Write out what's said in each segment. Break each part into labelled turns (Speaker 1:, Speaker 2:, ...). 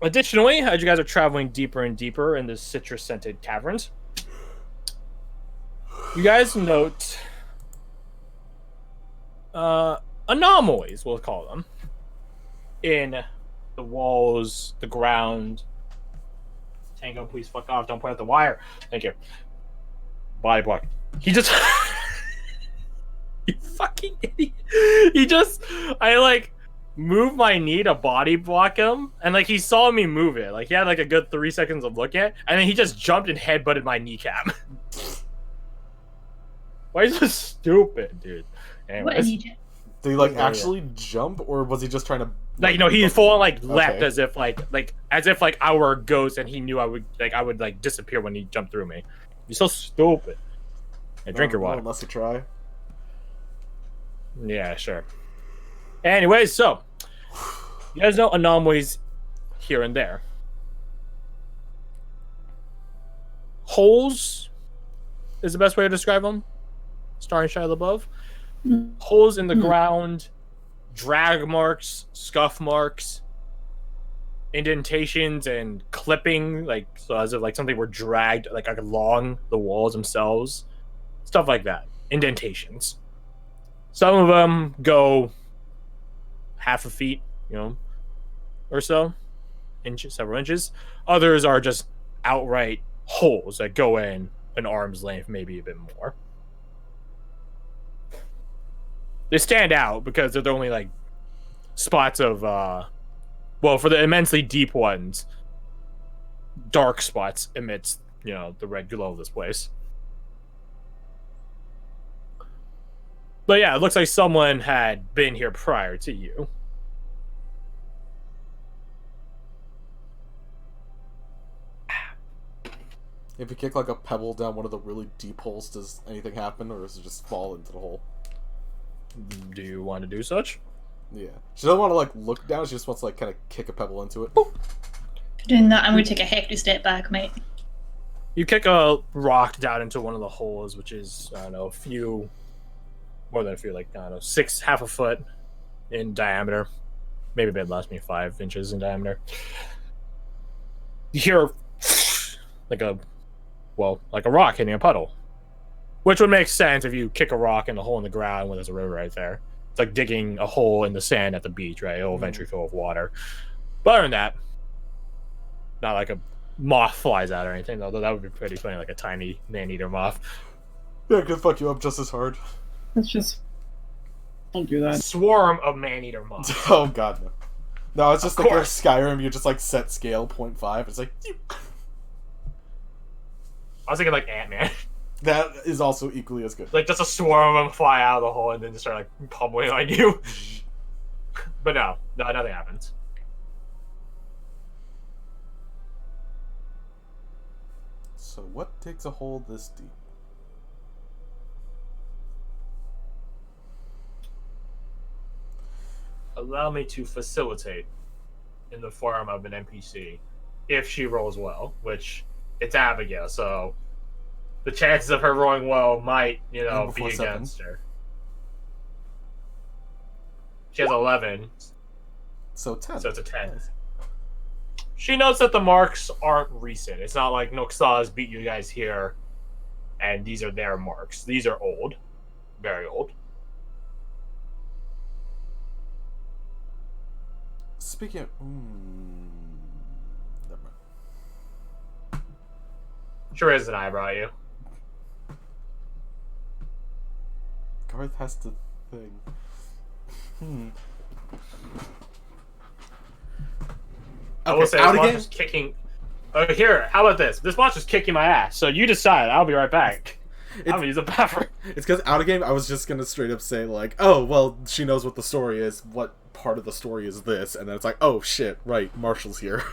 Speaker 1: Additionally, as you guys are traveling deeper and deeper in the citrus-scented caverns, you guys note uh, anomalies, we'll call them, in the walls, the ground. Tango, please fuck off. Don't point out the wire. Thank you. Body block. He just... you fucking idiot. He just... I, like, moved my knee to body block him, and, like, he saw me move it. Like, he had, like, a good 3 seconds of look at, and then he just jumped and headbutted my kneecap. Why is this stupid, dude? Anyways.
Speaker 2: Did he, like, actually jump, or was he just trying to...
Speaker 1: Like, no, he full on, like, leapt as if, as if, like, I were a ghost, and he knew I would disappear when he jumped through me. You're so stupid. Hey, drink your water.
Speaker 2: Unless you try.
Speaker 1: Yeah, sure. Anyways, so, you guys know anomalies here and there. Holes is the best way to describe them. Starring Shia LaBeouf. Holes in the ground, drag marks, scuff marks, indentations and clipping, like, so as if like something were dragged like along the walls themselves, stuff like that. Indentations. Some of them go half a feet, or so, several inches. Others are just outright holes that go in an arm's length, maybe a bit more. They stand out because they're the only, like, spots of, well, for the immensely deep ones, dark spots amidst, the red glow of this place. But yeah, it looks like someone had been here prior to you.
Speaker 2: If you kick, like, a pebble down one of the really deep holes, does anything happen, or does it just fall into the hole?
Speaker 1: Do you want to do such?
Speaker 2: Yeah. She doesn't want to, like, look down. She just wants to, like, kind of kick a pebble into it.
Speaker 3: For doing that, I'm going to take a hefty step back, mate.
Speaker 1: You kick a rock down into one of the holes, which is, I don't know, more than a few, like, I don't know, half a foot in diameter. Maybe a bit less, maybe 5 inches in diameter. You hear, like a rock hitting a puddle. Which would make sense if you kick a rock in a hole in the ground when there's a river right there. It's like digging a hole in the sand at the beach, right? It'll eventually fill with water. But other than that, not like a moth flies out or anything, although that would be pretty funny, like a tiny man-eater moth.
Speaker 2: Yeah, it could fuck you up just as hard.
Speaker 4: Let's just... Don't do that.
Speaker 1: Swarm of man-eater moths.
Speaker 2: Oh, God, no. No, it's just like in Skyrim, you just, like, set scale 0.5. It's like...
Speaker 1: I was thinking, like, Ant-Man.
Speaker 2: That is also equally as good.
Speaker 1: Like, just a swarm of them fly out of the hole and then just start, like, pummeling on you. But no, nothing happens.
Speaker 2: So what takes a hole this deep?
Speaker 1: Allow me to facilitate in the form of an NPC if she rolls well, which it's Abigail, so the chances of her rolling well might, be against her. She has 11.
Speaker 2: So 10.
Speaker 1: So it's a 10. Nice. She notes that the marks aren't recent. It's not like Noxaz beat you guys here, and these are their marks. These are old. Very old.
Speaker 2: Speaking of... never mind.
Speaker 1: Sure is an eyebrow, you.
Speaker 2: Garth has to thing.
Speaker 1: I will say this monster's kicking... Oh, here, how about this? This monster's kicking my ass, so you decide. I'll be right back. I'm gonna use a bathroom.
Speaker 2: It's because out of game, I was just gonna straight up say, like, oh, well, she knows what the story is. What part of the story is this? And then it's like, oh, shit, right, Marshall's here.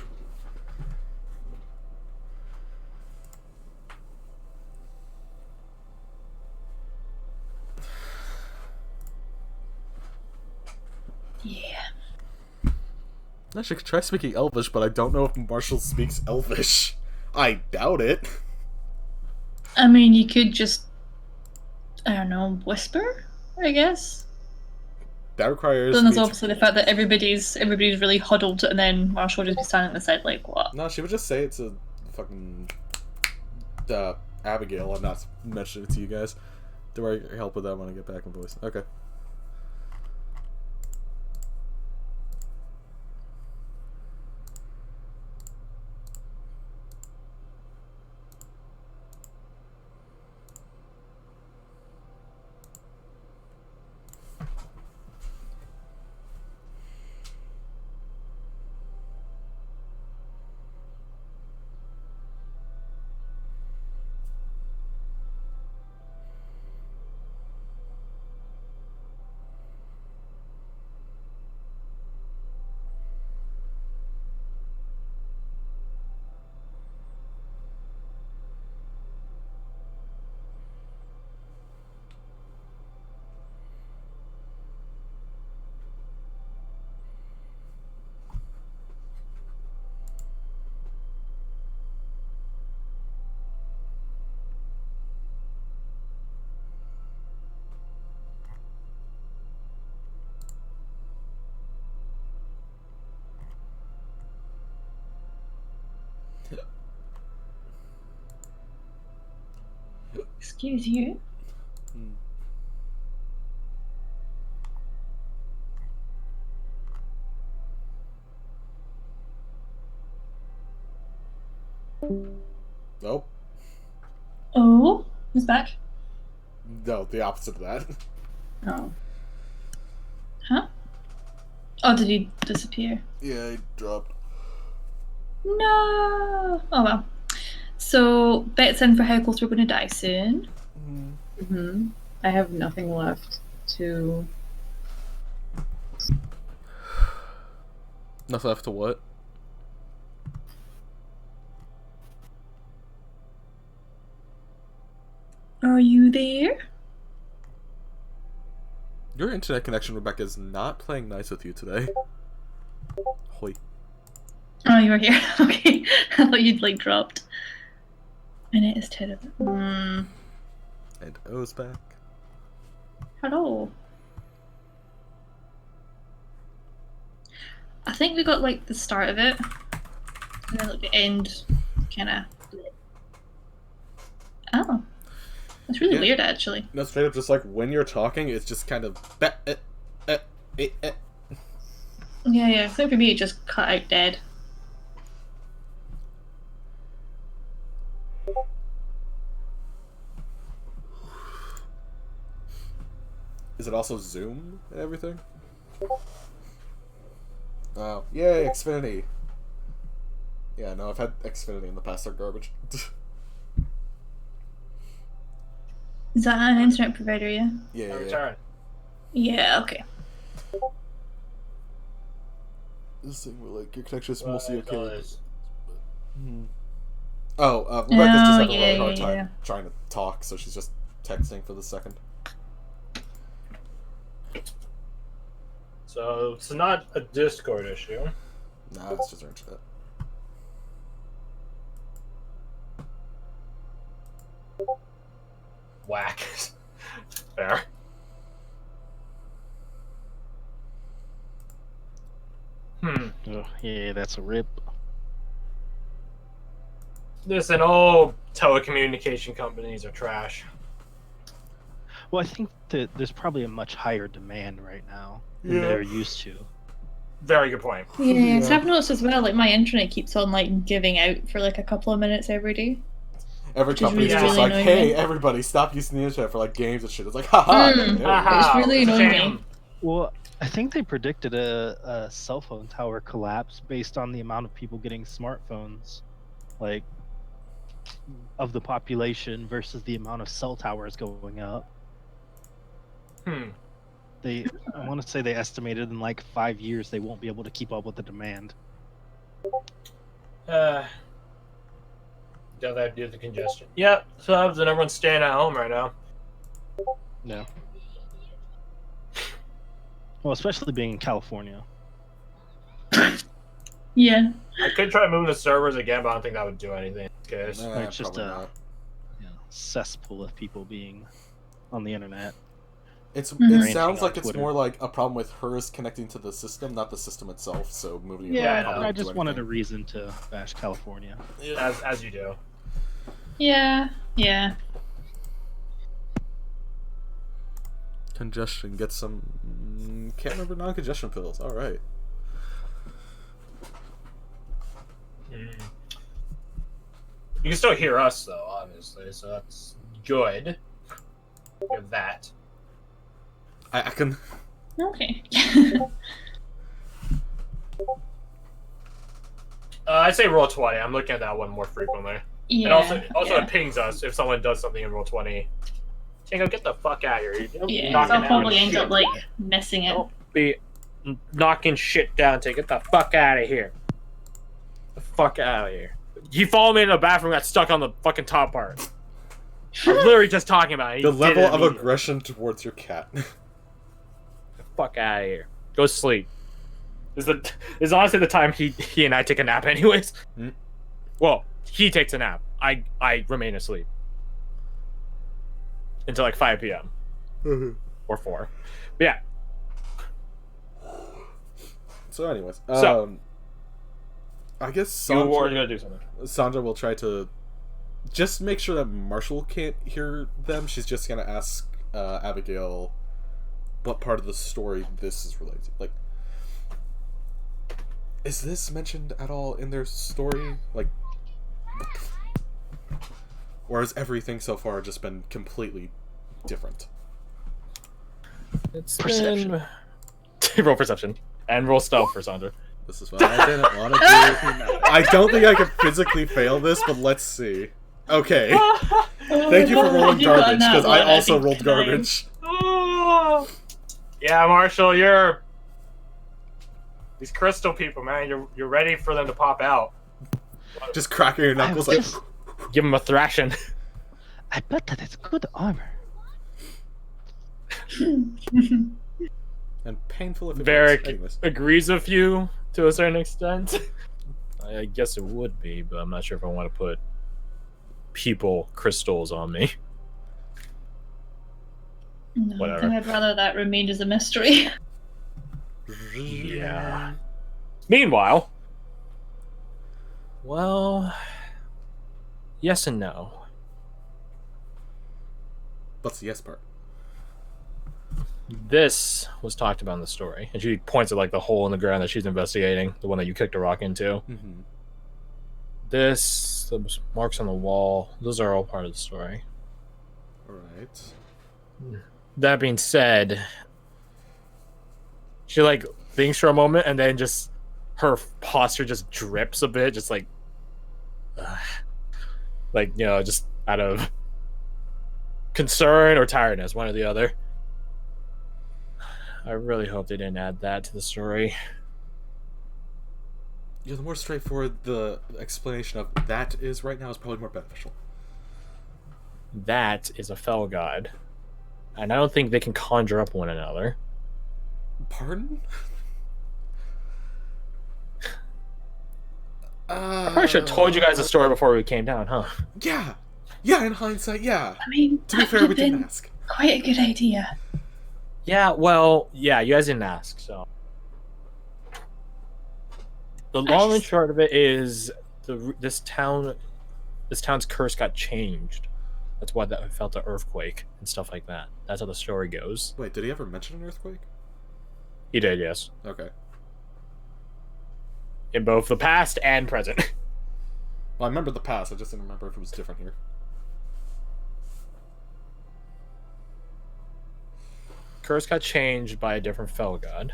Speaker 3: Yeah.
Speaker 2: Actually, I could try speaking Elvish, but I don't know if Marshall speaks Elvish. I doubt it.
Speaker 3: I mean, you could just, I don't know, whisper, I guess?
Speaker 2: That requires.
Speaker 3: Then there's
Speaker 2: me to-
Speaker 3: obviously the fact that everybody's really huddled, and then Marshall will just be standing at the side like, what?
Speaker 2: No, she would just say it to fucking Abigail. I'm not mentioning it to you guys. Do I help with that when I get back in voice? Okay.
Speaker 3: Excuse you.
Speaker 2: Nope.
Speaker 3: Oh, who's back?
Speaker 2: No, the opposite of that.
Speaker 4: Oh.
Speaker 3: Huh? Oh, did he disappear?
Speaker 2: Yeah, he dropped.
Speaker 3: No. Oh well. So bets in for how close we're going to die soon.
Speaker 4: Mm-hmm. I have nothing left to.
Speaker 2: Nothing left to what?
Speaker 3: Are you there?
Speaker 2: Your internet connection, Rebecca, is not playing nice with you today. Hoi.
Speaker 3: Oh, you were here. Okay, I thought you'd like dropped. And it is terrible.
Speaker 2: And O's back.
Speaker 3: Hello. I think we got like the start of it, and then like the end, kind of. Oh, that's really
Speaker 2: Yeah.
Speaker 3: weird, actually.
Speaker 2: No, straight up, just like when you're talking, it's just kind of.
Speaker 3: Yeah. I think for me, it just cut out dead.
Speaker 2: Is it also Zoom and everything? Oh, yay, Xfinity. Yeah, no, I've had Xfinity in the past. They're garbage.
Speaker 3: Is that an internet provider? Yeah.
Speaker 2: Yeah.
Speaker 1: Return.
Speaker 3: Yeah. Okay.
Speaker 2: This thing where like your connection is mostly
Speaker 1: Well,
Speaker 2: okay.
Speaker 1: it's-
Speaker 2: Oh, Rebecca's just having a
Speaker 3: yeah,
Speaker 2: really hard
Speaker 3: yeah,
Speaker 2: time
Speaker 3: yeah.
Speaker 2: trying to talk, so she's just texting for the second.
Speaker 1: So it's not a Discord issue.
Speaker 2: Nah, it's just her internet.
Speaker 1: Whack. Fair.
Speaker 5: Oh, yeah, that's a rip.
Speaker 1: Listen, all telecommunication companies are trash.
Speaker 5: Well, I think that there's probably a much higher demand right now than
Speaker 2: Yeah.
Speaker 5: they're used to.
Speaker 1: Very good point.
Speaker 3: Yeah, because I've noticed as well, like my internet keeps on like giving out for like a couple of minutes every day.
Speaker 2: Every
Speaker 3: Which is
Speaker 2: company's
Speaker 1: really,
Speaker 2: just
Speaker 3: really
Speaker 2: like,
Speaker 3: annoying
Speaker 2: hey,
Speaker 3: me.
Speaker 2: everybody, stop using the internet for like games and shit. It's like, haha.
Speaker 3: Mm.
Speaker 2: there we go.
Speaker 1: Aha,
Speaker 3: really
Speaker 1: it's a
Speaker 3: annoying
Speaker 1: shame.
Speaker 3: me.
Speaker 5: Well, I think they predicted a cell phone tower collapse based on the amount of people getting smartphones, like of the population versus the amount of cell towers going up. I want to say they estimated in like 5 years they won't be able to keep up with the demand.
Speaker 1: Don't have to do the congestion. Yep, so everyone's staying at home right now.
Speaker 5: No. Well, especially being in California.
Speaker 3: Yeah.
Speaker 1: I could try moving the servers again, but I don't think that would do anything. Cause
Speaker 2: Nah,
Speaker 5: It's just
Speaker 2: probably
Speaker 5: a
Speaker 2: not.
Speaker 5: cesspool of people being on the internet.
Speaker 2: It
Speaker 3: Mhm.
Speaker 2: sounds
Speaker 5: on
Speaker 2: like it's
Speaker 5: Twitter.
Speaker 2: more like a problem with hers connecting to the system, not the system itself. So moving it
Speaker 5: Yeah,
Speaker 2: probably
Speaker 5: I
Speaker 2: won't do
Speaker 5: just wanted a
Speaker 2: anything.
Speaker 5: reason to bash California.
Speaker 1: As you do.
Speaker 3: Yeah, yeah.
Speaker 2: Congestion. Get some. Can't remember non-congestion pills. All right.
Speaker 1: Mm. You can still hear us though, obviously, so that's good. Give that.
Speaker 2: I can.
Speaker 3: Okay.
Speaker 1: I'd say roll 20. I'm looking at that one more frequently.
Speaker 3: Yeah.
Speaker 1: And also
Speaker 3: yeah.
Speaker 1: it pings us if someone does something in roll 20. Tango, get the fuck out of here. You're
Speaker 3: Yeah,
Speaker 1: knocking
Speaker 3: so I'll
Speaker 1: down
Speaker 3: probably end
Speaker 1: shit.
Speaker 3: up like missing it.
Speaker 1: Don't be knocking shit down. Take get the fuck out of here. The fuck out of here. He followed me in the bathroom, got stuck on the fucking top part. I'm literally just talking about it. He
Speaker 2: The
Speaker 1: did
Speaker 2: level
Speaker 1: it
Speaker 2: of
Speaker 1: immediately.
Speaker 2: aggression towards your cat.
Speaker 1: The fuck out of here. Go sleep. This is honestly the time he and I take a nap anyways.
Speaker 2: Hmm.
Speaker 1: Well, he takes a nap. I remain asleep. Until like 5 p.m. or 4. But yeah.
Speaker 2: So, anyways,
Speaker 1: So-
Speaker 2: I guess
Speaker 1: You were
Speaker 2: Sandra,
Speaker 1: gonna do something.
Speaker 2: Sandra will try to just make sure that Marshall can't hear them. She's just gonna ask Abigail what part of the story this is related to. Like, is this mentioned at all in their story? Like, or has everything so far just been completely different?
Speaker 1: It's
Speaker 5: Perception.
Speaker 1: roll perception. And roll stealth for Sandra.
Speaker 2: This is what I didn't want to do. I don't think I can physically fail this, but let's see. Okay. Thank you for rolling garbage, because I also rolled garbage.
Speaker 1: Yeah, Marshall, you're these crystal people, man. You're ready for them to pop out.
Speaker 2: Just cracking your knuckles like...
Speaker 1: Give them a thrashing.
Speaker 5: I bet that it's good armor.
Speaker 2: And painful if it
Speaker 1: Varric
Speaker 2: was. Anyways.
Speaker 1: agrees with you to a certain extent. I guess it would be, but I'm not sure if I want to put people crystals on me.
Speaker 3: No, I
Speaker 1: Whatever.
Speaker 3: think I'd rather that remained as a mystery.
Speaker 1: Yeah. Meanwhile, well, yes and no.
Speaker 2: What's the yes part?
Speaker 1: This was talked about in the story, and she points at like the hole in the ground that she's investigating, the one that you kicked a rock into.
Speaker 2: Mm-hmm.
Speaker 1: This, the marks on the wall, those are all part of the story.
Speaker 2: Alright.
Speaker 1: That being said, she like thinks for a moment, and then just her posture just drips a bit, just like just out of concern or tiredness, one or the other. I really hope they didn't add that to the story.
Speaker 2: Yeah, the more straightforward the explanation of that is right now is probably more beneficial.
Speaker 1: That is a fell god, and I don't think they can conjure up one another.
Speaker 2: Pardon?
Speaker 1: I probably should have told you guys the story before we came down, huh?
Speaker 2: Yeah! Yeah, in hindsight, yeah.
Speaker 3: I mean,
Speaker 2: To be
Speaker 3: that
Speaker 2: fair,
Speaker 3: would
Speaker 2: we
Speaker 3: have
Speaker 2: didn't
Speaker 3: been
Speaker 2: ask.
Speaker 3: quite a good idea.
Speaker 1: Yeah, well, yeah, you guys didn't ask, so. The long and short of it is this town's curse got changed. That's why I felt the earthquake and stuff like that. That's how the story goes.
Speaker 2: Wait, did he ever mention an earthquake?
Speaker 1: He did, yes.
Speaker 2: Okay.
Speaker 1: In both the past and present.
Speaker 2: Well, I remember the past, I just didn't remember if it was different here.
Speaker 1: Curse got changed by a different fell god.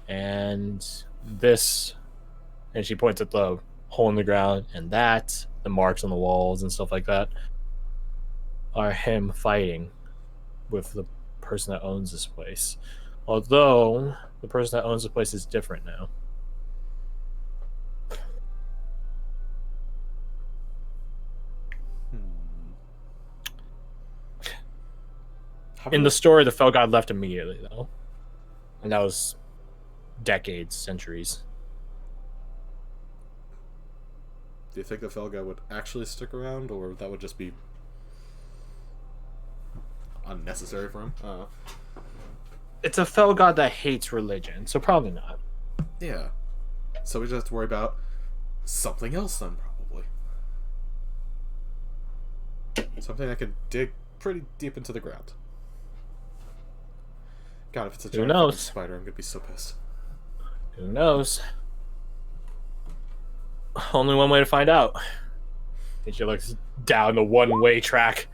Speaker 1: And this, and she points at the hole in the ground, and that, the marks on the walls and stuff like that, are him fighting with the person that owns this place. Although, the person that owns the place is different now. In the story, the fell god left immediately, though. And that was decades, centuries.
Speaker 2: Do you think the Felga would actually stick around, or that would just be unnecessary for him.
Speaker 1: It's a fell god that hates religion, so probably not.
Speaker 2: Yeah. So we just have to worry about something else then, probably. Something that can dig pretty deep into the ground. God, if it's a giant fucking spider, I'm gonna be so pissed.
Speaker 1: Who knows? Only one way to find out. And she looks down the one-way track.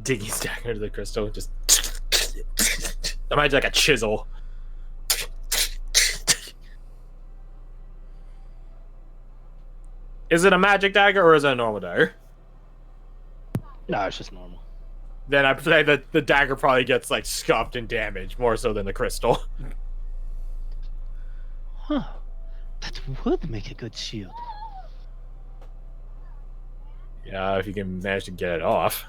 Speaker 1: Digging stack into the crystal. Just... imagine like a chisel. Is it a magic dagger or is it a normal dagger?
Speaker 5: No, it's just normal.
Speaker 1: Then I say that the dagger probably gets like scuffed and damaged more so than the crystal.
Speaker 5: Huh. That would make a good shield.
Speaker 1: Yeah, if you can manage to get it off.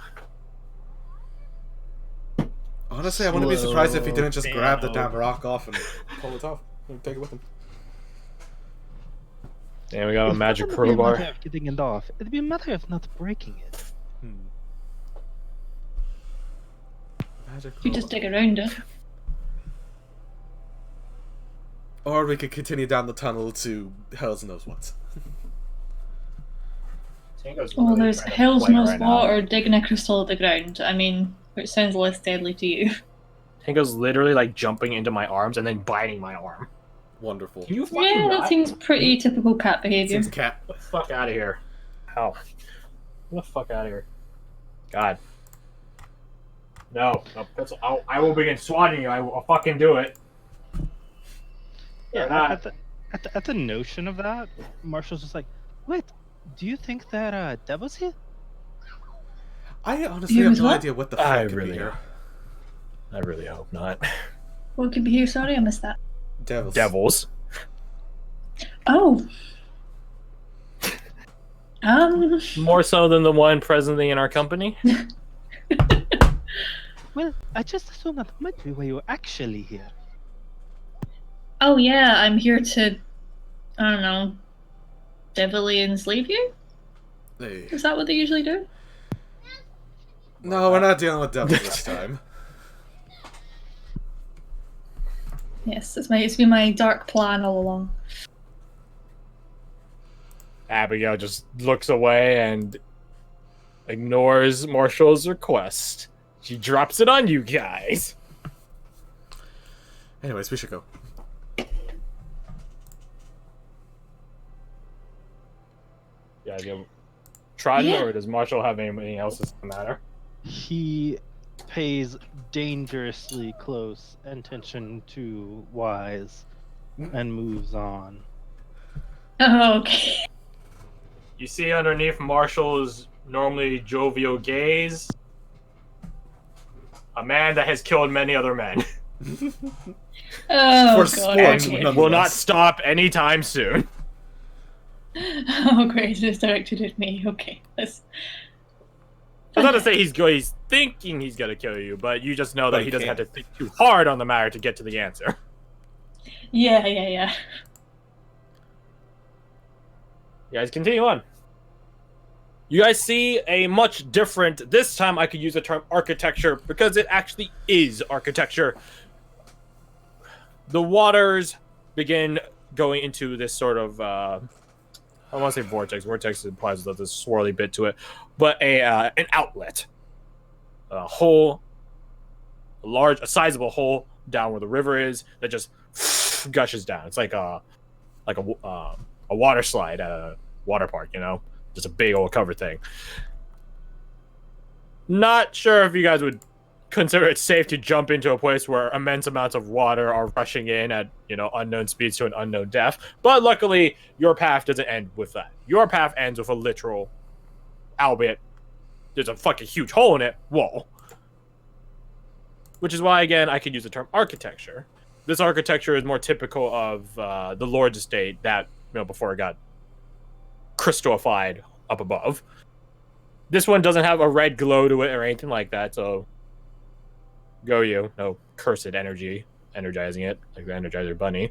Speaker 2: Honestly, I wouldn't be surprised if he didn't just grab the
Speaker 1: down.
Speaker 2: damn rock off and pull it off and take it with him.
Speaker 1: And we got a magic
Speaker 5: It wouldn't be a
Speaker 1: crowbar.
Speaker 5: matter of getting it off. It'd be a matter of not breaking it.
Speaker 2: Magic
Speaker 3: You just
Speaker 2: crowbar.
Speaker 3: dig around it.
Speaker 2: Or we could continue down the tunnel to hells knows what.
Speaker 3: Oh, there's hell's knows what or digging a crystal at the ground. I mean, which sounds less deadly to you.
Speaker 1: Tango's literally like jumping into my arms and then biting my arm.
Speaker 2: Wonderful.
Speaker 1: Can you fucking
Speaker 3: Yeah, that
Speaker 1: not?
Speaker 3: seems pretty typical cat behavior.
Speaker 2: Seems cat.
Speaker 1: Get the fuck out of here. How? Get the fuck out of here. God. No. I will begin swatting you. I will fucking do it.
Speaker 5: Yeah,
Speaker 1: Or not.
Speaker 5: at the notion of that, Marshall's just like, wait, do you think that Devil's here?
Speaker 2: I honestly
Speaker 3: You
Speaker 2: have
Speaker 3: was
Speaker 2: no
Speaker 3: what?
Speaker 2: idea what the fuck
Speaker 1: I
Speaker 2: could
Speaker 1: really
Speaker 2: be here.
Speaker 1: I really hope not.
Speaker 3: What could be here? Sorry, I missed that.
Speaker 2: Devils.
Speaker 3: Oh.
Speaker 1: More so than the one presently in our company.
Speaker 5: Well, I just assumed that might be why you're actually here.
Speaker 3: Oh yeah, I'm here to, I don't know, devilly enslave you?
Speaker 2: Hey.
Speaker 3: Is that what they usually do?
Speaker 2: No, we're not dealing with devils this time.
Speaker 3: Yes, it's been my dark plan all along.
Speaker 1: Abigail just looks away and ignores Marshall's request. She drops it on you guys.
Speaker 2: Anyways, we should go.
Speaker 1: Yeah, do you Trotton,
Speaker 3: Yeah.
Speaker 1: or does Marshall have anything else that's the matter?
Speaker 5: He pays dangerously close attention to Wise and moves on.
Speaker 3: Oh, okay.
Speaker 1: You see underneath Marshall's normally jovial gaze, a man that has killed many other men.
Speaker 3: Oh,
Speaker 2: For
Speaker 3: God.
Speaker 2: sport,
Speaker 3: Okay.
Speaker 2: none-
Speaker 1: Will not stop anytime soon.
Speaker 3: Oh, great. It's directed at me. Okay. That's...
Speaker 1: I was not to say he's thinking he's gonna kill you, but you just know
Speaker 2: But
Speaker 1: that
Speaker 2: he
Speaker 1: he doesn't have
Speaker 2: can't.
Speaker 1: to think too hard on the matter to get to the answer.
Speaker 3: Yeah.
Speaker 1: You guys continue on. You guys see a much different, this time I could use the term architecture because it actually is architecture. The waters begin going into this sort of, I want to say vortex. Vortex implies that there's a swirly bit to it, but an outlet. A hole, a sizable hole down where the river is that just gushes down. It's like a water slide at a water park, you know? Just a big old cover thing. Not sure if you guys would consider it safe to jump into a place where immense amounts of water are rushing in at, unknown speeds to an unknown depth. But luckily, your path doesn't end with that. Your path ends with a literal, albeit there's a fucking huge hole in it, wall. Which is why, again, I could use the term architecture. This architecture is more typical of the Lord's Estate that, before it got crystallified up above. This one doesn't have a red glow to it or anything like that, so go you. No cursed energy energizing it, like the Energizer Bunny.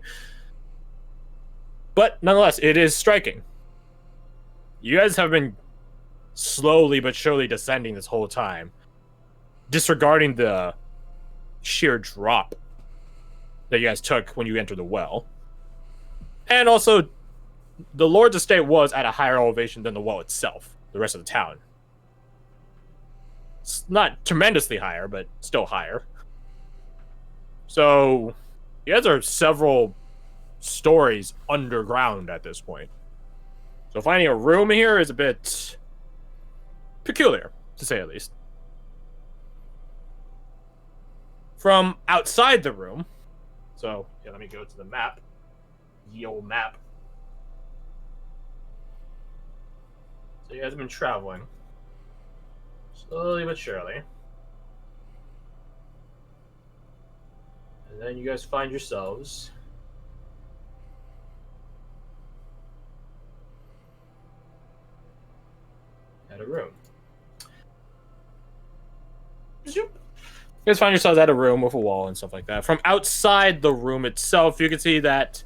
Speaker 1: But nonetheless, it is striking. You guys have been slowly but surely descending this whole time, disregarding the sheer drop that you guys took when you entered the well. And also, the Lord's estate was at a higher elevation than the well itself, the rest of the town. It's not tremendously higher, but still higher. So, you guys are several stories underground at this point. So finding a room here is a bit peculiar, to say the least. From outside the room, so yeah, let me go to the map. The old map. So you guys have been traveling. Slowly but surely. And then you guys find yourselves at a room. You guys find yourselves at a room with a wall and stuff like that. From outside the room itself, you can see that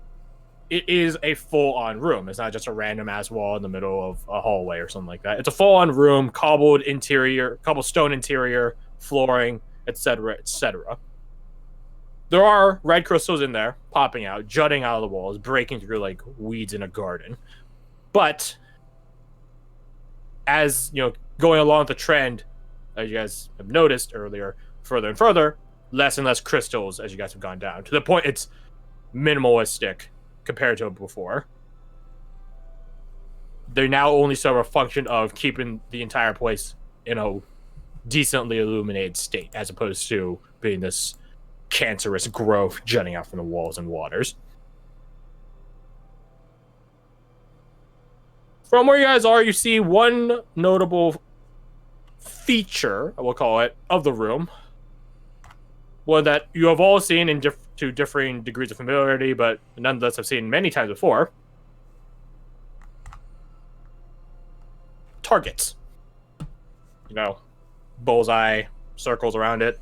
Speaker 1: it is a full-on room. It's not just a random-ass wall in the middle of a hallway or something like that. It's a full-on room, cobblestone interior, flooring, etc., etc. There are red crystals in there, popping out, jutting out of the walls, breaking through like weeds in a garden. But as you know, going along with the trend, as you guys have noticed earlier, further and further, less and less crystals as you guys have gone down. To the point it's minimalistic compared to before. They now only serve a function of keeping the entire place in a decently illuminated state, as opposed to being this cancerous growth jutting out from the walls and waters. From where you guys are, you see one notable feature, I will call it, of the room. One that you have all seen in to differing degrees of familiarity, but nonetheless have seen many times before. Targets. You know, bullseye, circles around it.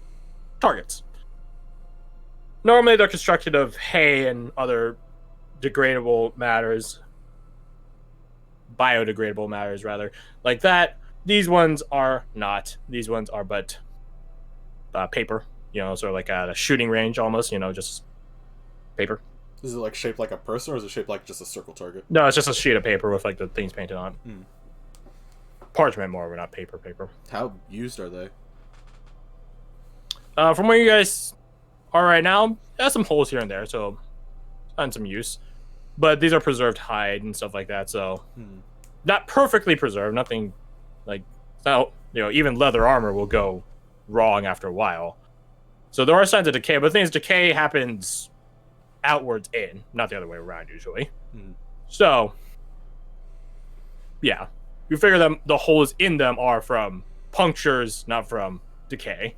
Speaker 1: Targets. Normally they're constructed of hay and other degradable matters. Biodegradable matters, rather. Like that. These ones are not. These ones are but paper. You know, sort of like at a shooting range almost, you know, just paper.
Speaker 2: Is it like shaped like a person, or is it shaped like just a circle target?
Speaker 1: No, it's just a sheet of paper with like the things painted on it. Parchment more, but not paper.
Speaker 2: How used are they?
Speaker 1: From where you guys are right now, there's some holes here and there, so on some use. But these are preserved hide and stuff like that, so not perfectly preserved. Nothing like, so, you know, even leather armor will go wrong after a while. So there are signs of decay, but the thing is, decay happens outwards in, not the other way around usually. So, yeah, you figure them the holes in them are from punctures, not from decay.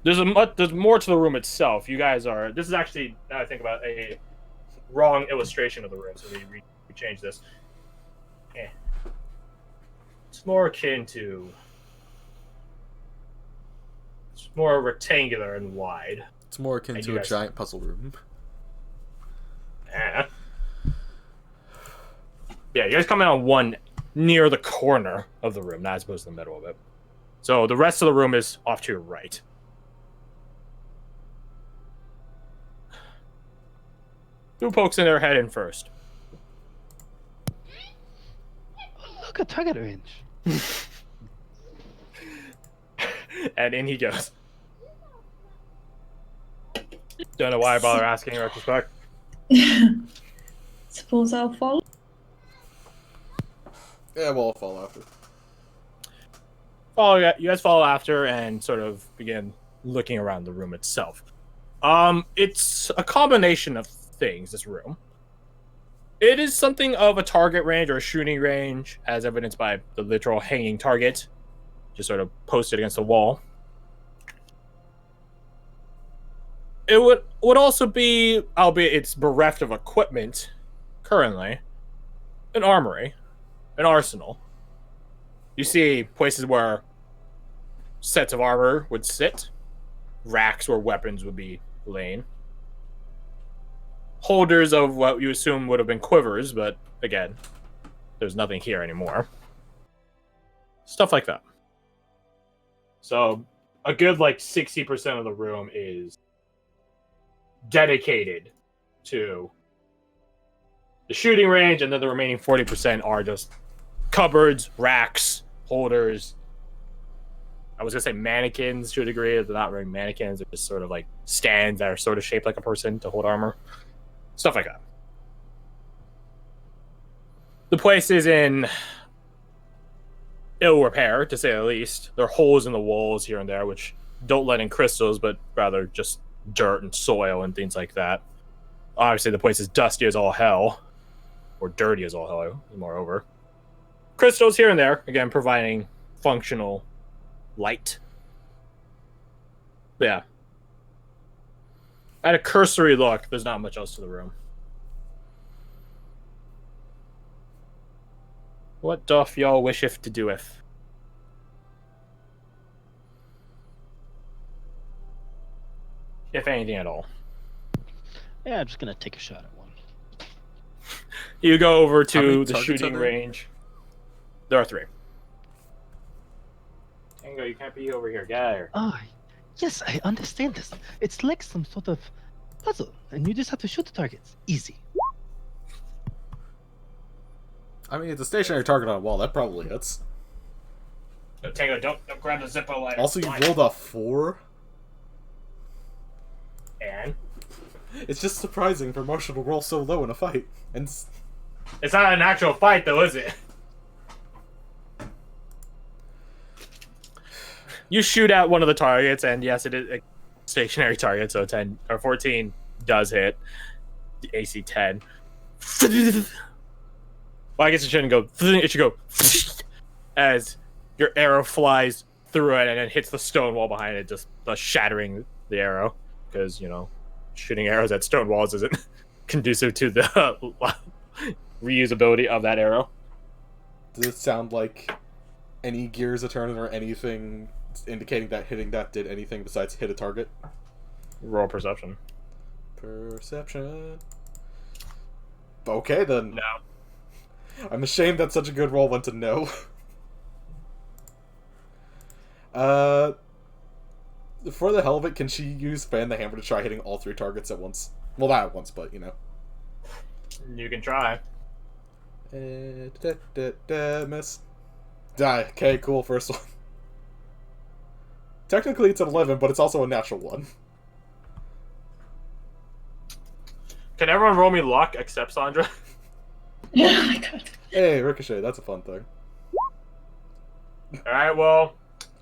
Speaker 1: There's more to the room itself. You guys are. This is actually, now I think about, a wrong illustration of the room, so we changed this. It's more akin to. It's more rectangular and wide.
Speaker 2: It's more akin to a giant puzzle room.
Speaker 1: Yeah. Yeah, you guys come in on one near the corner of the room, not as opposed to the middle of it. So the rest of the room is off to your right. Who pokes in their head in first?
Speaker 5: Look, a target range.
Speaker 1: And in he goes. Don't know why I bother asking in retrospect.
Speaker 3: Suppose I'll follow.
Speaker 2: Yeah, we'll all fall after.
Speaker 1: You guys follow after and sort of begin looking around the room itself. It's a combination of things, this room. It is something of a target range or a shooting range, as evidenced by the literal hanging target, just sort of posted against the wall. It would also be, albeit it's bereft of equipment currently, an armory, an arsenal. You see places where sets of armor would sit, racks where weapons would be laying, holders of what you assume would have been quivers, but again, there's nothing here anymore. Stuff like that. So a good like 60% of the room is dedicated to the shooting range, and then the remaining 40% are just cupboards, racks, holders. I was gonna say mannequins to a degree. They're not really mannequins. They're just sort of like stands that are sort of shaped like a person to hold armor. Stuff like that. The place is in ill repair, to say the least. There are holes in the walls here and there, which don't let in crystals, but rather just dirt and soil and things like that. Obviously, the place is dusty as all hell, or dirty as all hell, moreover. Crystals here and there, again, providing functional light. But yeah. At a cursory look, there's not much else to the room. What doth y'all wisheth to doeth? If anything at all.
Speaker 5: Yeah, I'm just gonna take a shot at one.
Speaker 1: You go over
Speaker 2: How many
Speaker 1: to the
Speaker 2: targets
Speaker 1: shooting
Speaker 2: are there?
Speaker 1: range. There are 3. Tango, you can't be over here. Get out of here.
Speaker 5: Ah, yes, I understand this. It's like some sort of puzzle, and you just have to shoot the targets. Easy.
Speaker 2: I mean, it's a stationary target on a wall. That probably hits.
Speaker 1: No, Tango, don't grab the Zippo lighter.
Speaker 2: Also, you
Speaker 1: Fine.
Speaker 2: rolled a 4.
Speaker 1: And?
Speaker 2: It's just surprising for Marshall to roll so low in a fight. And
Speaker 1: It's not an actual fight, though, is it? You shoot at one of the targets, and yes, it is a stationary target, so 10 or 14 does hit. The AC 10. Well, I guess it shouldn't go. It should go as your arrow flies through it and then hits the stone wall behind it, just shattering the arrow. Because, you know, shooting arrows at stone walls isn't conducive to the reusability of that arrow.
Speaker 2: does it sound like any gears a turn or anything indicating that hitting that did anything besides hit a target?
Speaker 1: Roll perception.
Speaker 2: Perception. Okay, then.
Speaker 1: No.
Speaker 2: I'm ashamed that such a good roll went to no. For the hell of it, can she use Fan the Hammer to try hitting all 3 targets at once? Well, not at once, but, you know.
Speaker 1: You can try.
Speaker 2: Miss. Die. Okay, cool, first one. Technically it's an 11, but it's also a natural 1.
Speaker 1: Can everyone roll me luck except Sandra?
Speaker 3: Oh my god.
Speaker 2: Hey, Ricochet, that's a fun thing.
Speaker 1: Alright, well,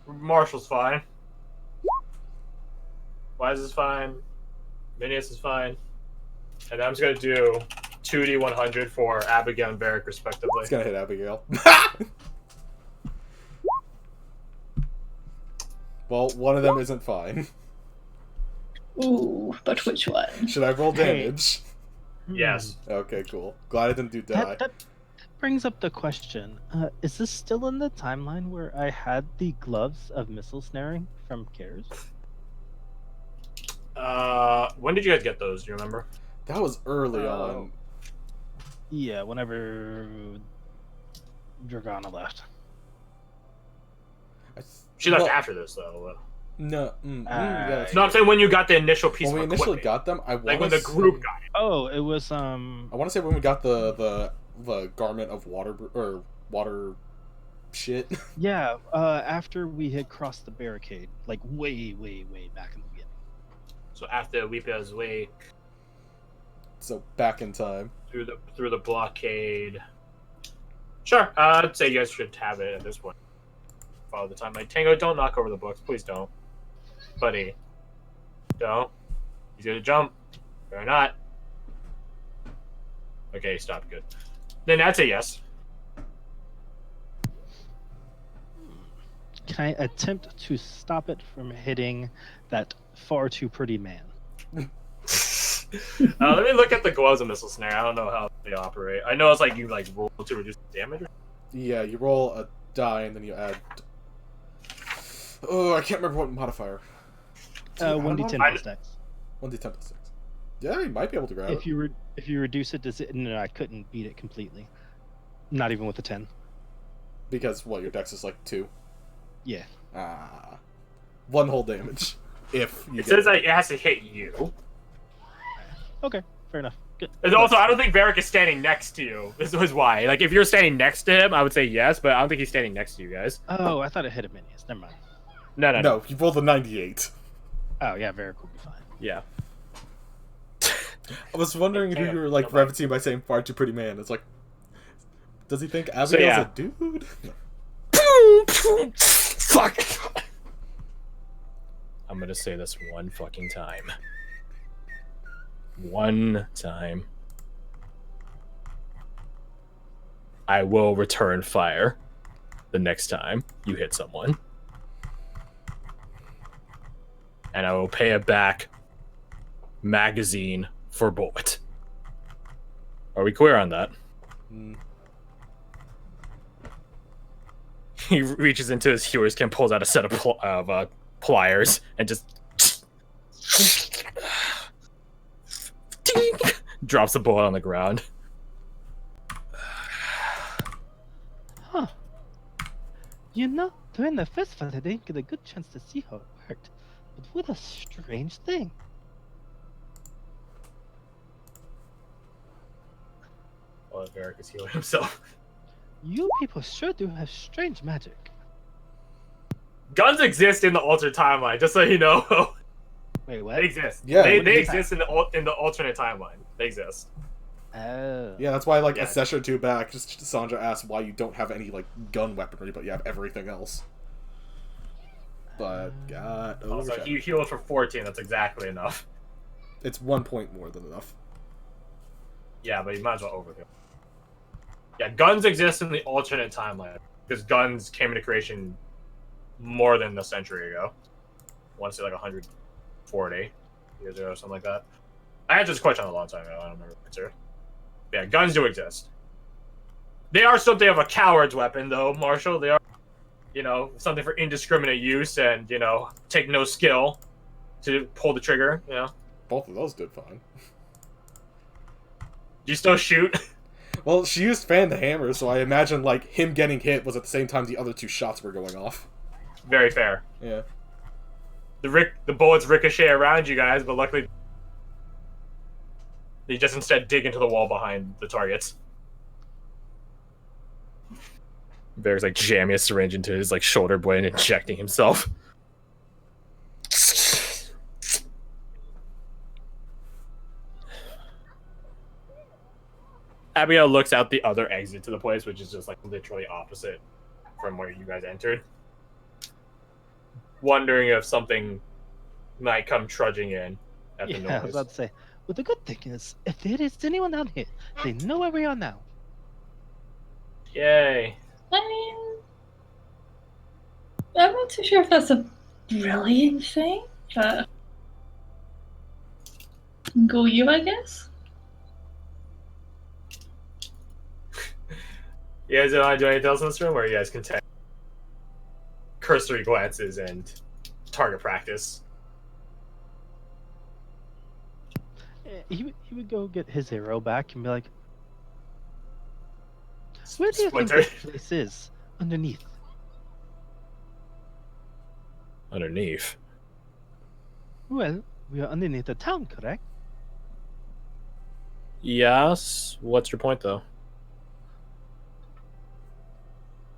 Speaker 1: Marshall's fine. Wise is fine. Minius is fine. And I'm just going to do 2d100 for Abigail and Varric, respectively.
Speaker 2: It's gonna hit Abigail. Well, one of them isn't fine.
Speaker 3: Ooh, but which one?
Speaker 2: Should I roll
Speaker 5: Hey.
Speaker 2: damage?
Speaker 1: Yes.
Speaker 2: Okay, cool. Glad I didn't do die.
Speaker 5: That brings up the question. Is this still in the timeline where I had the gloves of missile snaring from Cares?
Speaker 1: When did you guys get those? Do you remember?
Speaker 2: That was early on.
Speaker 5: Yeah, whenever Dragana left.
Speaker 1: She left
Speaker 2: Well,
Speaker 1: after this, though.
Speaker 2: No, yeah, that's
Speaker 1: No, I'm saying when you got the initial piece
Speaker 2: when we
Speaker 1: of
Speaker 2: initially
Speaker 1: equipment.
Speaker 2: got them,
Speaker 1: Like when the group got it.
Speaker 5: Oh, it was
Speaker 2: I want to say when we got the garment of water or water shit.
Speaker 5: yeah, after we had crossed the barricade, like way back in the beginning.
Speaker 1: So after Weepa's way
Speaker 2: So back in time.
Speaker 1: through the blockade. Sure, I'd say you guys should have it at this point. Follow the time. Like, Tango, don't knock over the books. Please don't. Buddy. Don't. He's gonna jump. Or not. Okay, stop. Good. Then that's a yes.
Speaker 5: Can I attempt to stop it from hitting that far too pretty man?
Speaker 1: Let me look at the gloves of missile snare. I don't know how they operate. I know it's like you roll to reduce damage.
Speaker 2: Yeah, you roll a die and then you add. Oh, I can't remember what modifier.
Speaker 5: 1d10
Speaker 1: I-
Speaker 5: plus dex.
Speaker 2: 1d10 plus 6. Yeah, you might be able to grab
Speaker 5: If
Speaker 2: it.
Speaker 5: you reduce it, does it? No, I couldn't beat it completely. Not even with the 10.
Speaker 2: Because what, your dex is like 2?
Speaker 5: Yeah.
Speaker 2: Ah. 1 whole damage. If you
Speaker 1: It
Speaker 2: get
Speaker 1: says that it has to hit you.
Speaker 5: Okay, fair enough. Good.
Speaker 1: And also, I don't think Varric is standing next to you. This is why. Like, if you're standing next to him, I would say yes, but I don't think he's standing next to you guys.
Speaker 5: Oh, I thought it hit a minions. Never mind.
Speaker 1: No.
Speaker 2: No, you rolled a 98.
Speaker 5: Oh, yeah, Varric will be fine.
Speaker 1: Yeah.
Speaker 2: I was wondering who
Speaker 1: Damn,
Speaker 2: you were like
Speaker 1: nobody.
Speaker 2: referencing by saying far too pretty man. It's like, does he think Abigail's
Speaker 1: yeah.
Speaker 2: a dude?
Speaker 1: Fuck. I'm gonna say this one fucking time. One time. I will return fire the next time you hit someone. And I will pay it back magazine for bullet. Are we clear on that?
Speaker 2: Mm.
Speaker 1: He reaches into his healer's kit, pulls out a set of pliers, and just drops the bullet on the ground.
Speaker 5: Huh. You know, during the festival, I didn't get a good chance to see how it worked. But what a strange thing.
Speaker 1: Well, Varric is healing himself.
Speaker 5: You people sure do have strange magic.
Speaker 1: Guns exist in the alternate timeline, just so you know.
Speaker 5: Wait, what?
Speaker 1: They exist.
Speaker 2: Yeah,
Speaker 1: they
Speaker 2: what do you
Speaker 1: exist in the alternate timeline. They exist.
Speaker 5: Oh.
Speaker 2: Yeah, that's why, like,
Speaker 1: Yeah.
Speaker 2: a session or 2 back, just Sandra asked why you don't have any, like, gun weaponry, but you have everything else. But, God,
Speaker 1: Also, he healed for 14. That's exactly enough.
Speaker 2: it's 1 point more than enough.
Speaker 1: Yeah, but you might as well overkill. Yeah, guns exist in the alternate timeline because guns came into creation more than a century ago. I want to say like 140 years ago or something like that. I had this question a long time ago. I don't remember the answer. Yeah, guns do exist. They are something of a coward's weapon, though, Marshall. They are, something for indiscriminate use and, take no skill to pull the trigger,
Speaker 2: Both of those did fine.
Speaker 1: You still shoot?
Speaker 2: Well, she used Fan the Hammer, so I imagine, like, him getting hit was at the same time the other 2 shots were going off.
Speaker 1: Very fair.
Speaker 2: Yeah.
Speaker 1: The bullets ricochet around you guys, but luckily they just instead dig into the wall behind the targets. Varric's like jamming a syringe into his like shoulder blade and injecting himself. Abigail looks out the other exit to the place, which is just like literally opposite from where you guys entered. Wondering if something might come trudging in at the
Speaker 5: Yeah,
Speaker 1: noise.
Speaker 5: I was about to say. Well, the good thing is, if there is anyone down here, they know where we are now.
Speaker 1: Yay.
Speaker 3: I mean, I'm not too sure if that's a brilliant thing, but go you, I guess.
Speaker 1: You guys don't want to do anything else in this room, or you guys content cursory glances and target practice?
Speaker 5: He would go get his arrow back and be like, where do you think
Speaker 1: Splinter.
Speaker 5: this place is? Underneath.
Speaker 1: Underneath.
Speaker 5: Well, we are underneath the town, correct?
Speaker 1: Yes. What's your point, though?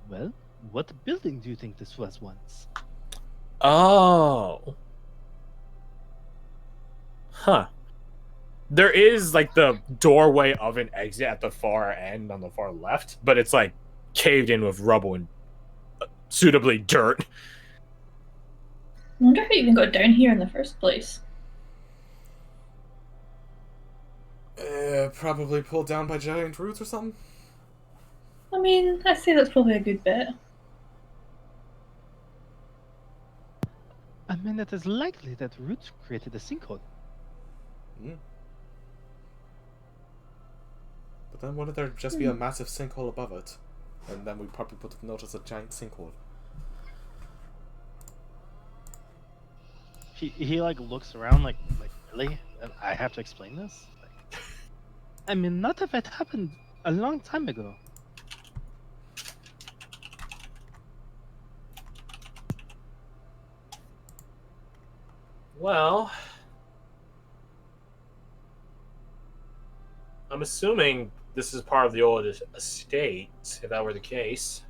Speaker 5: Well, what building do you think this was once?
Speaker 1: Oh. Huh. There is like the doorway of an exit at the far end on the far left, but it's like caved in with rubble and suitably dirt.
Speaker 3: I wonder if we even got down here in the first place.
Speaker 2: Probably pulled down by giant roots or something?
Speaker 3: I mean, I'd say that's probably a good bet.
Speaker 5: I mean, it is likely that roots created a sinkhole.
Speaker 2: But then wouldn't there just be a massive sinkhole above it? And then we probably would have noticed a giant sinkhole.
Speaker 5: He like looks around like really? I have to explain this? Like, I mean, not if it happened a long time ago.
Speaker 1: Well, I'm assuming this is part of the old estate, if that were the case.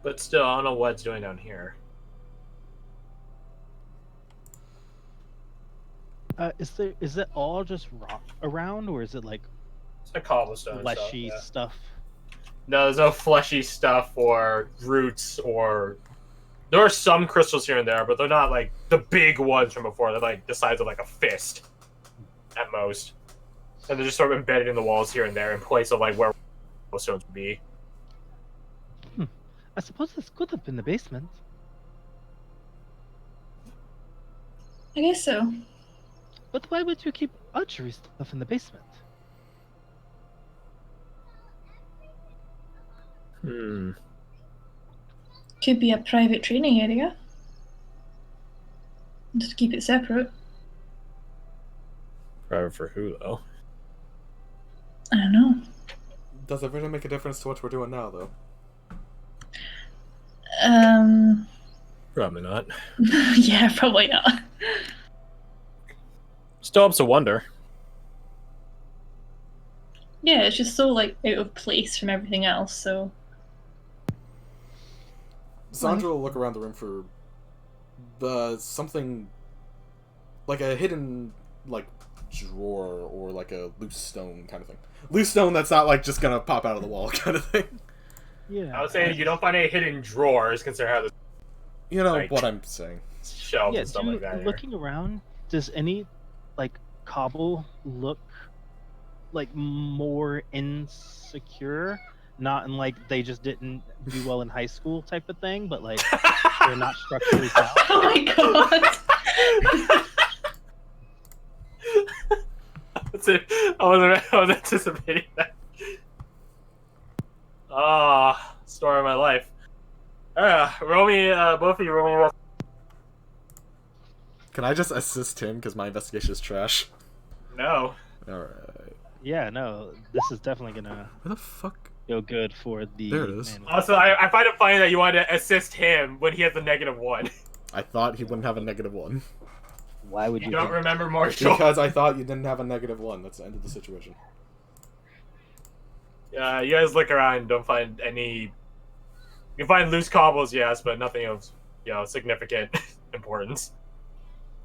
Speaker 1: But still, I don't know what it's doing down here.
Speaker 5: Is it all just rock around, or is it like
Speaker 1: It's like cobblestone
Speaker 5: fleshy
Speaker 1: stuff.
Speaker 5: stuff?
Speaker 1: No, there's no fleshy stuff or roots or... There are some crystals here and there, but they're not like the big ones from before. They're like the size of like a fist at most. And they're just sort of embedded in the walls here and there in place of like where cobblestones would be.
Speaker 5: I suppose this could have been the basement.
Speaker 3: I guess so.
Speaker 5: But why would you keep archery stuff in the basement?
Speaker 3: Could be a private training area. Just keep it separate.
Speaker 1: Private for who, though?
Speaker 3: I don't know.
Speaker 2: Does it really make a difference to what we're doing now, though?
Speaker 1: Probably not.
Speaker 3: Yeah, probably not.
Speaker 1: Still up to wonder.
Speaker 3: Yeah, it's just so like out of place from everything else, so
Speaker 2: Sandra will look around the room for something like a hidden like drawer or like a loose stone kind of thing. Loose stone that's not like just gonna pop out of the wall kind of thing.
Speaker 5: Yeah.
Speaker 1: I would say you don't find any hidden drawers, considering how the
Speaker 2: You know
Speaker 1: Right.
Speaker 2: what I'm saying.
Speaker 1: shelves
Speaker 5: Yeah,
Speaker 1: and stuff like that. here.
Speaker 5: looking around, does any like cobble look like more insecure? Not in like they just didn't do well in high school type of thing, but like they're not structurally sound.
Speaker 3: oh my god.
Speaker 1: That's it. I was anticipating that. Ah, story of my life. Roll me, both of you roll me.
Speaker 2: Can I just assist him because my investigation is trash?
Speaker 1: No.
Speaker 2: Alright.
Speaker 5: Yeah, no, this is definitely gonna
Speaker 2: Where the fuck?
Speaker 5: go good for the.
Speaker 2: There it is.
Speaker 5: manual.
Speaker 1: Also, I find it funny that you wanted to assist him when he has a -1.
Speaker 2: I thought he wouldn't have a -1.
Speaker 5: Why would
Speaker 1: You
Speaker 5: you?
Speaker 1: don't
Speaker 5: think-
Speaker 1: remember Marshall.
Speaker 2: Because I thought you didn't have a -1. That's the end of the situation.
Speaker 1: You guys look around and don't find any... You find loose cobbles, yes, but nothing of, significant importance.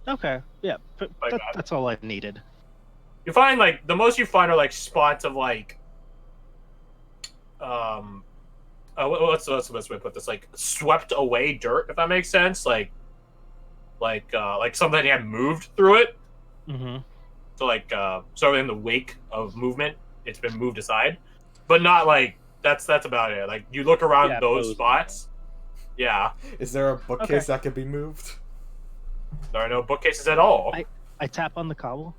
Speaker 5: Okay, yeah,
Speaker 1: My bad.
Speaker 5: that's all I needed.
Speaker 1: You find, like, the most you find are, like, spots of, like... what's the best way to put this? Like, swept away dirt, if that makes sense. Like something had moved through it.
Speaker 5: Mm-hmm.
Speaker 1: So, like, sort of in the wake of movement, it's been moved aside. But not, like, that's about it. Like, you look around
Speaker 5: Yeah,
Speaker 1: those
Speaker 5: those-
Speaker 1: spots. Yeah.
Speaker 2: Is there a bookcase that could be moved?
Speaker 1: There are no bookcases at all.
Speaker 5: I tap on the cobble.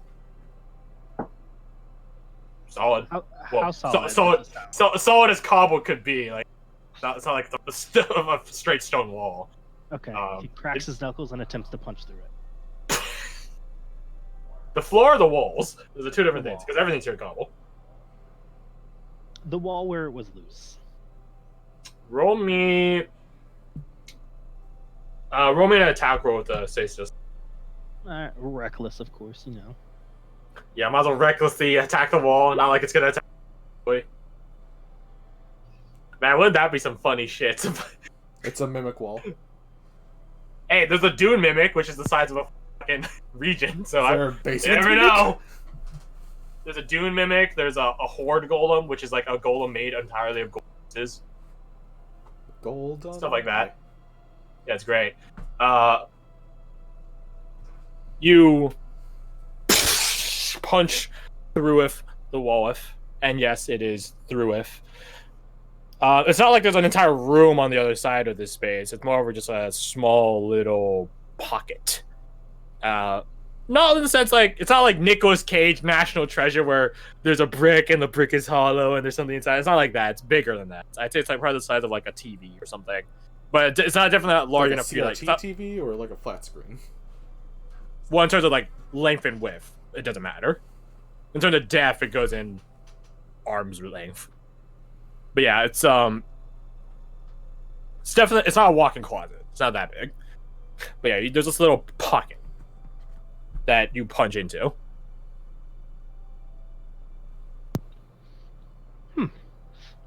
Speaker 1: Solid.
Speaker 5: How
Speaker 1: Well,
Speaker 5: solid?
Speaker 1: solid-
Speaker 5: does it sound?
Speaker 1: Solid as cobble could be. Like, it's not like a straight stone wall.
Speaker 5: Okay.
Speaker 1: um,
Speaker 5: He cracks his knuckles and attempts to punch through it.
Speaker 1: The floor or the walls? Those are two different
Speaker 5: The
Speaker 1: things,
Speaker 5: wall.
Speaker 1: because everything's here cobble.
Speaker 5: The wall where it was loose.
Speaker 1: Roll me an attack roll with the stasis.
Speaker 5: Reckless, of course, you know.
Speaker 1: Yeah, I might as well recklessly attack the wall, not like it's gonna attack. Man, wouldn't that be some funny shit?
Speaker 2: It's a mimic wall.
Speaker 1: Hey, there's a dune mimic, which is the size of a fucking region, so
Speaker 2: Is there a
Speaker 1: you
Speaker 2: basement
Speaker 1: never
Speaker 2: mimic?
Speaker 1: know. There's a dune mimic, there's a horde golem, which is like a golem made entirely of gold pieces.
Speaker 2: Gold on
Speaker 1: Stuff like
Speaker 2: it?
Speaker 1: that. Yeah, it's great. You punch through with the wall with, and yes, it is through with. It's not like there's an entire room on the other side of this space. It's more of just a small little pocket. Not in the sense like it's not like Nicolas Cage National Treasure where there's a brick and the brick is hollow and there's something inside. It's not like that. It's bigger than that. I'd say it's like probably the size of like a TV or something. But it's not definitely not large
Speaker 2: Like a
Speaker 1: enough to be like
Speaker 2: CRT
Speaker 1: it's not-
Speaker 2: TV or like a flat screen?
Speaker 1: well, in terms of like length and width, it doesn't matter. In terms of depth, it goes in arm's length. But yeah, it's it's not a walk-in closet. It's not that big. But yeah, there's this little pocket that you punch into.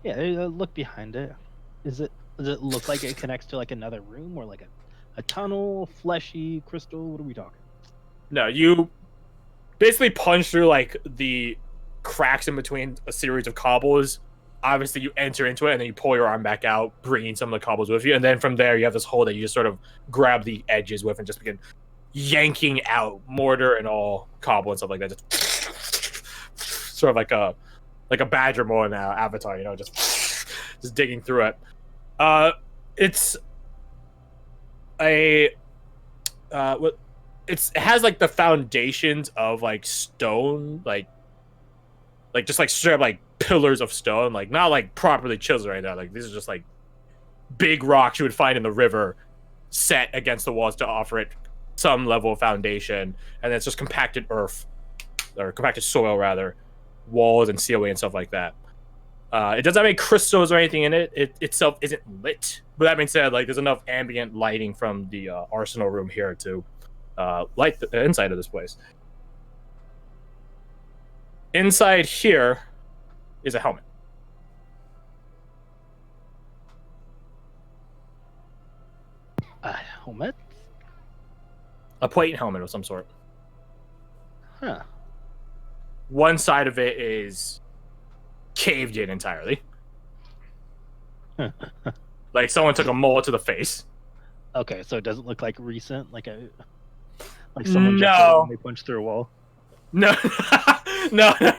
Speaker 5: Yeah, look behind it. Does it look like it connects to like another room or like a tunnel, fleshy, crystal? What are we talking?
Speaker 1: No, you basically punch through like the cracks in between a series of cobbles. Obviously, you enter into it and then you pull your arm back out, bringing some of the cobbles with you. And then from there, you have this hole that you just sort of grab the edges with and just begin yanking out mortar and all cobble and stuff like that. Just sort of like a badger more in Avatar, you know, just digging through it. It's a it has like the foundations of like stone, like just like straight up like pillars of stone, like not like properly chiseled right now. Like these are just like big rocks you would find in the river set against the walls to offer it some level of foundation, and it's just compacted earth or compacted soil rather, walls and ceiling and stuff like that. It doesn't have any crystals or anything in it. It itself isn't lit, but that being said, like there's enough ambient lighting from the arsenal room here to light the inside of this place. Inside here is a helmet.
Speaker 5: A helmet?
Speaker 1: A plate helmet of some sort.
Speaker 5: Huh.
Speaker 1: One side of it is caved in entirely. Like someone took a mullet to the face.
Speaker 5: Okay, so it doesn't look like recent, like someone just
Speaker 1: No.
Speaker 5: they punched through a wall.
Speaker 1: No, no,